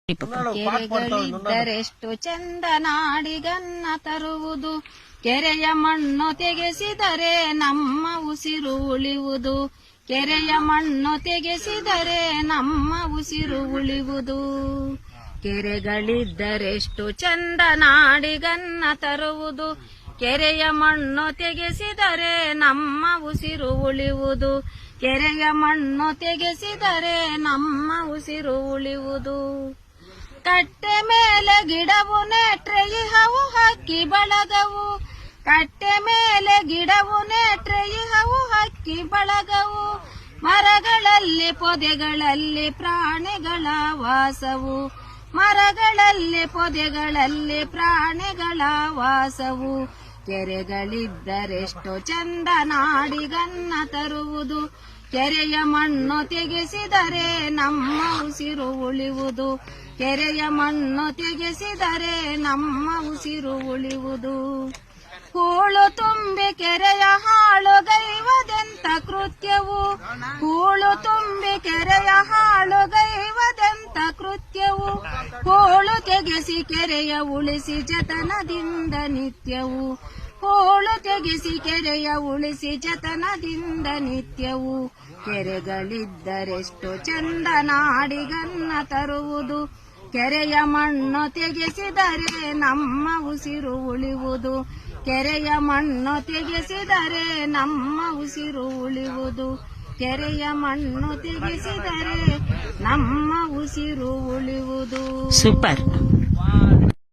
ಕೆರೆಗಳಿದ್ದರೆಷ್ಟು ಚಂದ ನಾಡಿಗನ್ನ ತರುವುದು, ಕೆರೆಯ ಮಣ್ಣು ತೆಗೆಸಿದರೆ ನಮ್ಮ ಉಸಿರು ಉಳಿಯುವುದು. ಕೆರೆಯ ಮಣ್ಣು ತೆಗೆಸಿದರೆ ನಮ್ಮ ಉಸಿರು ಉಳಿಯುವುದು. ಕೆರೆಗಳಿದ್ದರೆಷ್ಟು ಚಂದ ನಾಡಿಗನ್ನ ತರುವುದು, ಕೆರೆಯ ಮಣ್ಣು ತೆಗೆಸಿದರೆ ನಮ್ಮ ಉಸಿರು ಉಳಿಯುವುದು. ಕೆರೆಯ ಮಣ್ಣು ತೆಗೆಸಿದರೆ ನಮ್ಮ ಉಸಿರು ಉಳಿಯುವುದು. ಕಟ್ಟೆ ಮೇಲೆ ಗಿಡವು ನೆಟ್ರೆ ಇಹವು ಹಕ್ಕಿ ಬಳಗವು, ಕಟ್ಟೆ ಮೇಲೆ ಗಿಡವು ನೆಟ್ರೆ ಇಹವು ಹಕ್ಕಿ ಬಳಗವು. ಮರಗಳಲ್ಲಿ ಪೊದೆಗಳಲ್ಲಿ ಪ್ರಾಣಿಗಳ ವಾಸವು, ಮರಗಳಲ್ಲಿ ಪೊದೆಗಳಲ್ಲಿ ಪ್ರಾಣಿಗಳ ವಾಸವು. ಕೆರೆಗಳಿದ್ದರೆಷ್ಟು ಚಂದ ನಾಡಿಗನ್ನ ತರುವುದು, ಕೆರೆಯ ಮಣ್ಣು ತೆಗೆಸಿದರೆ ನಮ್ಮ ಉಸಿರು ಉಳಿಯುವುದು. ಕೆರೆಯ ಮಣ್ಣು ತೆಗೆಸಿದರೆ ನಮ್ಮ ಉಸಿರು ಉಳಿಯುವುದು. ಹೂಳು ತುಂಬಿ ಕೆರೆಯ ಹಾಳುಗೈವದೆಂತ ಕೃತ್ಯವು, ಹೂಳು ತುಂಬಿ ಕೆರೆಯ ಹಾಳುಗೈವದೆಂತ ಕೃತ್ಯವು. ಹೂಳು ತೆಗೆಸಿ ಕೆರೆಯ ಉಳಿಸಿ ಜತನದಿಂದ ನಿತ್ಯವು, ಹೂಳು ತೆಗೆಸಿ ಕೆರೆಯ ಉಳಿಸಿ ಜತನದಿಂದ ನಿತ್ಯವು. ಕೆರೆಗಳಿದ್ದರೆಷ್ಟು ಚಂದ ನಾಡಿಗನ್ನ ತರುವುದು, ಕೆರೆಯ ಮಣ್ಣು ತೆಗೆಸಿದರೆ ನಮ್ಮ ಉಸಿರು ಉಳಿಯುವುದು. ಕೆರೆಯ ಮಣ್ಣು ತೆಗೆಸಿದರೆ ನಮ್ಮ ಉಸಿರು ಉಳಿಯುವುದು. ಕೆರೆಯ ಮಣ್ಣು ತೆಗೆಸಿದರೆ ನಮ್ಮ ಉಸಿರು ಉಳಿಯುವುದು. ಸೂಪರ್.